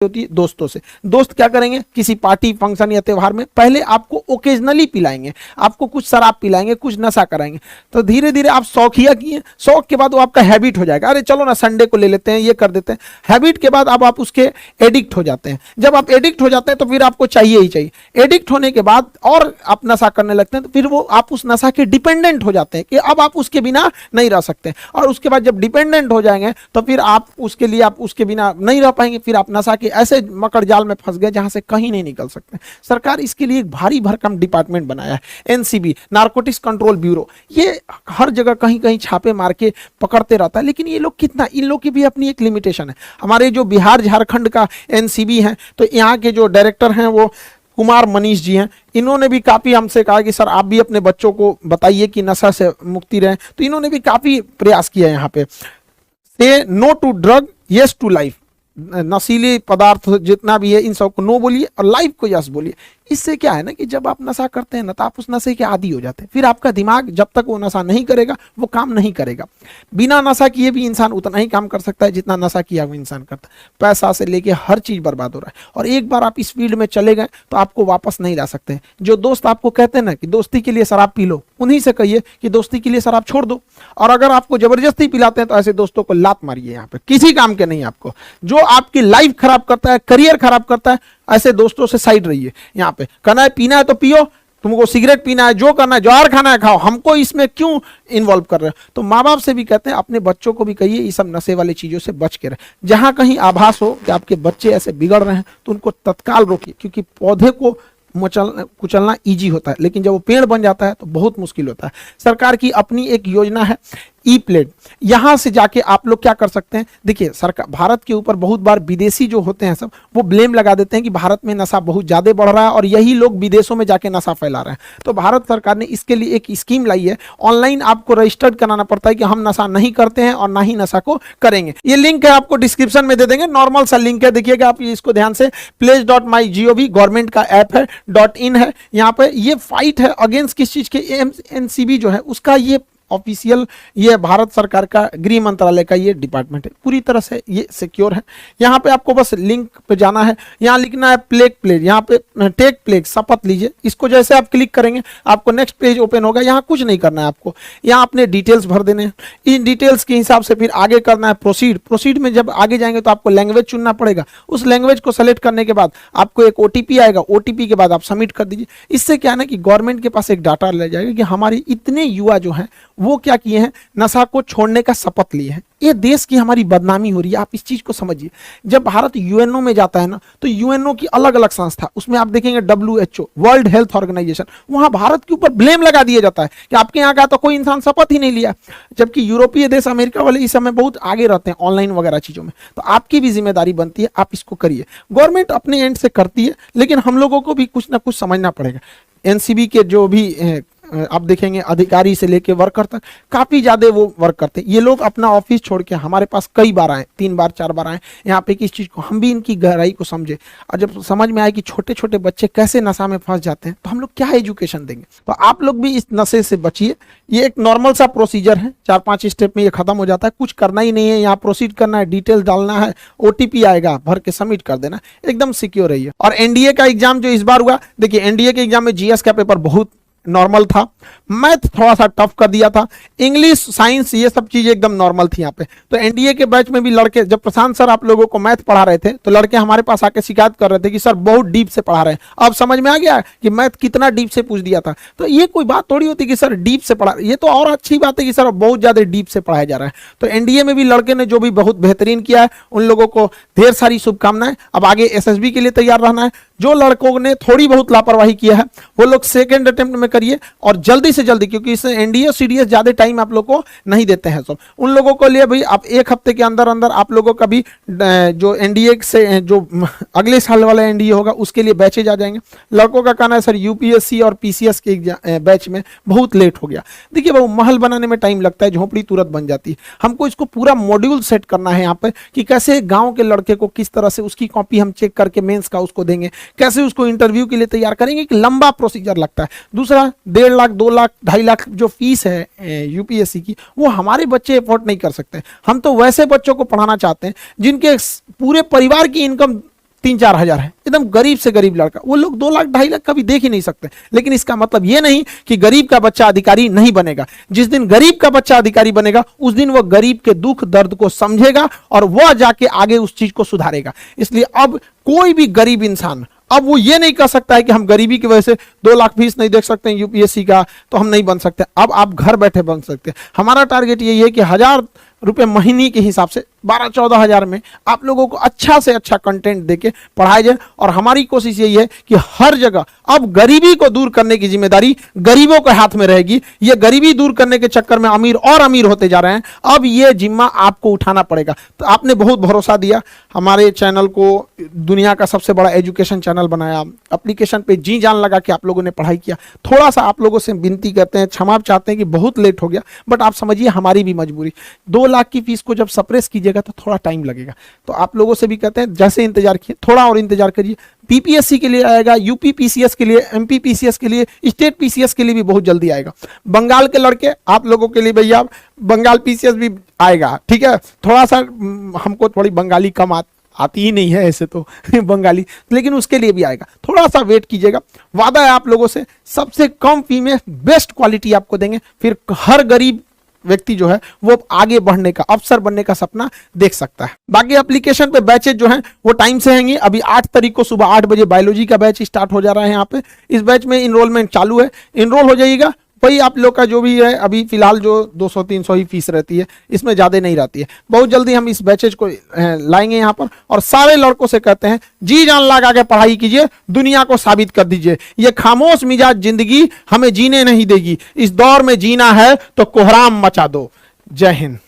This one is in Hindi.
होती है दोस्तों से। दोस्त क्या करेंगे, किसी पार्टी फंक्शन या त्योहार में पहले आपको ओकेजनली पिलाएंगे, आपको कुछ शराब पिलाएंगे, कुछ नशा कराएंगे, तो धीरे धीरे आप शौकिया किए, शौक के बाद वो आपका हैबिट हो जाएगा। अरे चलो ना संडे को ले लेते हैं, ये कर देते हैं। हैबिट के बाद अब आप उसके एडिक्ट हो जाते हैं। जब आप एडिक्ट हो जाते हैं तो फिर आपको चाहिए ही चाहिए। एडिक्ट होने के बाद और आप नशा करने लगते हैं, तो फिर वो आप उस नशा के डिपेंडेंट हो जाते हैं कि अब आप उसके बिना नहीं रह सकते। और उसके बाद जब डिपेंडेंट हो जाएंगे तो फिर आप उसके लिए आप उसके बिना नहीं रह पाएंगे, फिर आप नशा के ऐसे मकर जाल में फंस गए जहां से कहीं नहीं निकल सकते। सरकार इसके लिए एक भारी भरकम डिपार्टमेंट बनाया है, एनसीबी, नारकोटिक्स कंट्रोल ब्यूरो। ये हर जगह कहीं कहीं छापे मार के पकड़ते रहता है, लेकिन ये लोग कितना, इन लोग की भी अपनी एक लिमिटेशन है। हमारे जो बिहार झारखंड का एनसीबी है, तो यहाँ के जो डायरेक्टर हैं वो कुमार मनीष जी हैं, इन्होंने भी काफ़ी हमसे कहा कि सर आप भी अपने बच्चों को बताइए कि नशा से मुक्ति रहें। तो इन्होंने भी काफ़ी प्रयास किया है यहाँ पे। Say no to drug, yes to life. नशीले पदार्थ जितना भी है इन सबको नो बोलिए और लाइफ को यस बोलिए। इससे क्या है ना कि जब आप नशा करते हैं ना तो आप उस नशे के आदी हो जाते हैं। फिर आपका दिमाग जब तक वो नशा नहीं करेगा वो काम नहीं करेगा। बिना नशा किए भी इंसान उतना ही काम कर सकता है जितना नशा किया हुआ इंसान करता है। पैसा से लेके हर चीज़ बर्बाद हो रहा है, और एक बार आप इस फील्ड में चले गए तो आपको वापस नहीं ला सकते। जो दोस्त आपको कहते हैं ना कि दोस्ती के लिए शराब पी लो, उन्हीं से कहिए कि दोस्ती के लिए शराब छोड़ दो। और अगर आपको जबरदस्ती पिलाते हैं तो ऐसे दोस्तों को लात मारिए, यहाँ पे किसी काम के नहीं आपको। जो आपकी लाइफ खराब करता है, करियर खराब करता है, ऐसे दोस्तों से साइड रहिए। यहाँ पे करना है पीना है तो पियो, तुमको सिगरेट पीना है, जो करना है, जौहर खाना है खाओ, हमको इसमें क्यों इन्वॉल्व कर रहे हो। तो माँ बाप से भी कहते हैं अपने बच्चों को भी कहिए ये सब नशे वाली चीज़ों से बच के रहे। जहाँ कहीं आभास हो कि आपके बच्चे ऐसे बिगड़ रहे हैं तो उनको तत्काल रोकिए, क्योंकि पौधे को कुचलना ईजी होता है, लेकिन जब वो पेड़ बन जाता है तो बहुत मुश्किल होता है। सरकार की अपनी एक योजना है ई प्लेट। यहां से जाके आप लोग क्या कर सकते हैं, देखिए सरकार, भारत के ऊपर बहुत बार विदेशी जो होते हैं सब वो ब्लेम लगा देते हैं कि भारत में नशा बहुत ज़्यादा बढ़ रहा है और यही लोग विदेशों में जाके नशा फैला रहे हैं। तो भारत सरकार ने इसके लिए एक स्कीम लाई है। ऑनलाइन आपको रजिस्टर्ड कराना पड़ता है कि हम नशा नहीं करते हैं और ना ही नशा को करेंगे। ये लिंक है, आपको डिस्क्रिप्शन में दे देंगे, नॉर्मल सा लिंक है, देखिएगा आप इसको ध्यान से। pledge.mygov गवर्नमेंट का ऐप है, .in है। यहाँ पे ये फाइट है अगेंस्ट किस चीज़ के, एनसीबी जो है उसका ये ऑफिशियल, ये भारत सरकार का गृह मंत्रालय का ये डिपार्टमेंट है, पूरी तरह से ये सिक्योर है। यहाँ पे आपको बस लिंक पे जाना है, यहाँ लिखना है प्लेज, यहाँ पे टेक प्लेज, शपथ लीजिए। इसको जैसे आप क्लिक करेंगे आपको नेक्स्ट पेज ओपन होगा। यहाँ कुछ नहीं करना है आपको, यहाँ अपने डिटेल्स भर देने हैं। इन डिटेल्स के हिसाब से फिर आगे करना है प्रोसीड। प्रोसीड में जब आगे जाएंगे तो आपको लैंग्वेज चुनना पड़ेगा। उस लैंग्वेज को सेलेक्ट करने के बाद आपको एक OTP आएगा, OTP के बाद आप सबमिट कर दीजिए। इससे क्या है ना कि गवर्नमेंट के पास एक डाटा ले जाएगा कि हमारे इतने युवा जो हैं वो क्या किए हैं, नशा को छोड़ने का शपथ लिए हैं। ये देश की हमारी बदनामी हो रही है, आप इस चीज को समझिए। जब भारत यूएनओ में जाता है ना तो यूएनओ की अलग अलग संस्था, उसमें आप देखेंगे WHO, वर्ल्ड हेल्थ ऑर्गेनाइजेशन, वहां भारत के ऊपर ब्लेम लगा दिया जाता है कि आपके यहाँ का तो कोई इंसान शपथ ही नहीं लिया। जबकि यूरोपीय देश, अमेरिका वाले इस समय बहुत आगे रहते हैं ऑनलाइन वगैरह चीजों में। तो आपकी भी जिम्मेदारी बनती है, आप इसको करिए। गवर्नमेंट अपने एंड से करती है, लेकिन हम लोगों को भी कुछ ना कुछ समझना पड़ेगा। एनसीबी के जो भी आप देखेंगे अधिकारी से लेके वर्कर तक काफ़ी ज़्यादा वो वर्क करते हैं। ये लोग अपना ऑफिस छोड़ के हमारे पास कई बार आए, 3 बार 4 बार आए यहाँ पे, किस चीज़ को हम भी इनकी गहराई को समझे। और जब समझ में आए कि छोटे छोटे बच्चे कैसे नशा में फंस जाते हैं तो हम लोग क्या एजुकेशन देंगे। तो आप लोग भी इस नशे से बचिए। ये एक नॉर्मल सा प्रोसीजर है, 4-5 स्टेप में ये खत्म हो जाता है। कुछ करना ही नहीं है, यहाँ प्रोसीड करना है, डिटेल डालना है, OTP आएगा, भर के सबमिट कर देना, एकदम सिक्योर रहिए। और एनडीए का एग्जाम जो इस बार हुआ, देखिए एनडीए के एग्जाम में GS का पेपर बहुत नॉर्मल था, मैथ थोड़ा सा टफ कर दिया था, इंग्लिश, साइंस, ये सब चीजें एकदम नॉर्मल थी यहाँ पे। तो एनडीए के बैच में भी लड़के, जब प्रशांत सर आप लोगों को मैथ पढ़ा रहे थे तो लड़के हमारे पास आके शिकायत कर रहे थे कि सर बहुत डीप से पढ़ा रहे हैं। अब समझ में आ गया कि मैथ कितना डीप से पूछ दिया था। तो ये कोई बात थोड़ी होती कि सर डीप से पढ़ा, ये तो और अच्छी बात है कि सर बहुत ज्यादा डीप से पढ़ाया जा रहा है। तो एनडीए में भी लड़के ने जो भी बहुत बेहतरीन किया है, उन लोगों को ढेर सारी शुभकामनाएं। अब आगे SSB के लिए तैयार रहना है। जो लड़कों ने थोड़ी बहुत लापरवाही किया है वो लोग सेकेंड अटेम्प्ट में करिए, और जल्दी से जल्दी, क्योंकि इससे एनडीए सीडीएस ज्यादा टाइम आप लोग को नहीं देते हैं। सब उन लोगों को लिए भाई आप 1 हफ्ते के अंदर अंदर आप लोगों का भी जो एनडीए से जो अगले साल वाला एनडीए होगा उसके लिए बैचेज आ जाएंगे। लड़कों का कहना है सर UPSC और PCS के बैच में बहुत लेट हो गया। देखिए भाई, महल बनाने में टाइम लगता है, झोपड़ी तुरंत बन जाती है। हमको इसको पूरा मॉड्यूल सेट करना है यहाँ पर कि कैसे गाँव के लड़के को किस तरह से उसकी कॉपी हम चेक करके मेंस का उसको देंगे, कैसे उसको इंटरव्यू के लिए तैयार करेंगे। एक लंबा प्रोसीजर लगता है। दूसरा 1.5 लाख 2 लाख 2.5 लाख जो फीस है UPSC की, वो हमारे बच्चे अफोर्ड नहीं कर सकते। हम तो वैसे बच्चों को पढ़ाना चाहते हैं जिनके पूरे परिवार की इनकम 3-4 हजार है, एकदम गरीब से गरीब लड़का, वो लोग 2 लाख 2.5 लाख का भी देख ही नहीं सकते। लेकिन इसका मतलब ये नहीं कि गरीब का बच्चा अधिकारी नहीं बनेगा। जिस दिन गरीब का बच्चा अधिकारी बनेगा उस दिन वो गरीब के दुख दर्द को समझेगा और वह जाके आगे उस चीज को सुधारेगा। इसलिए अब कोई भी गरीब इंसान अब वो ये नहीं कह सकता है कि हम गरीबी की वजह से 2 लाख फीस नहीं देख सकते हैं यूपीएससी का, तो हम नहीं बन सकते। अब आप घर बैठे बन सकते हैं। हमारा टारगेट यही है कि 1000 रुपए महीने के हिसाब से 12-14 हजार में आप लोगों को अच्छा से अच्छा कंटेंट देके पढ़ाया जाए। और हमारी कोशिश यही है कि हर जगह अब गरीबी को दूर करने की जिम्मेदारी गरीबों के हाथ में रहेगी। ये गरीबी दूर करने के चक्कर में अमीर और अमीर होते जा रहे हैं, अब ये जिम्मा आपको उठाना पड़ेगा। तो आपने बहुत भरोसा दिया हमारे चैनल को, दुनिया का सबसे बड़ा एजुकेशन चैनल बनाया, एप्लीकेशन पे जी जान लगा कि आप लोगों ने पढ़ाई किया। थोड़ा सा आप लोगों से विनती करते हैं, क्षमा चाहते हैं कि बहुत लेट हो गया, बट आप समझिए हमारी भी मजबूरी। 2 लाख की फीस को जब सप्रेस कीजिएगा तो थोड़ा टाइम लगेगा। तो आप लोगों से भी कहते हैं जैसे इंतजार किए थोड़ा और इंतजार करिए। पीपीएससी के लिए आएगा, यूपी पीसीएस के लिए, एमपी पीसीएस के लिए, स्टेट पीसीएस के लिए भी बहुत जल्दी आएगा। बंगाल के लड़के आप लोगों के लिए भैया बंगाल पीसीएस भी आएगा, ठीक है। थोड़ा सा हमको थोड़ी बंगाली कम आती ही नहीं है ऐसे तो बंगाली, लेकिन उसके लिए भी आएगा। थोड़ा सा वेट कीजिएगा। वादा है आप लोगों से सबसे कम फी में बेस्ट क्वालिटी आपको देंगे। फिर हर गरीब व्यक्ति जो है वो आगे बढ़ने का, अफसर बनने का सपना देख सकता है। बाकी एप्लीकेशन पे बैचेज जो हैं वो टाइम से होंगे। अभी 8 तारीख को सुबह 8 बजे बायोलॉजी का बैच स्टार्ट हो जा रहा है यहाँ पे। इस बैच में इनरोलमेंट चालू है, इनरोल हो जाइएगा। वही आप लोग का जो भी है अभी फिलहाल जो 200-300 ही फीस रहती है, इसमें ज़्यादा नहीं रहती है। बहुत जल्दी हम इस बैचेज को लाएंगे यहाँ पर और सारे लड़कों से कहते हैं जी जान लगा के पढ़ाई कीजिए, दुनिया को साबित कर दीजिए। ये खामोश मिजाज जिंदगी हमें जीने नहीं देगी। इस दौर में जीना है तो कोहराम मचा दो। जय हिंद।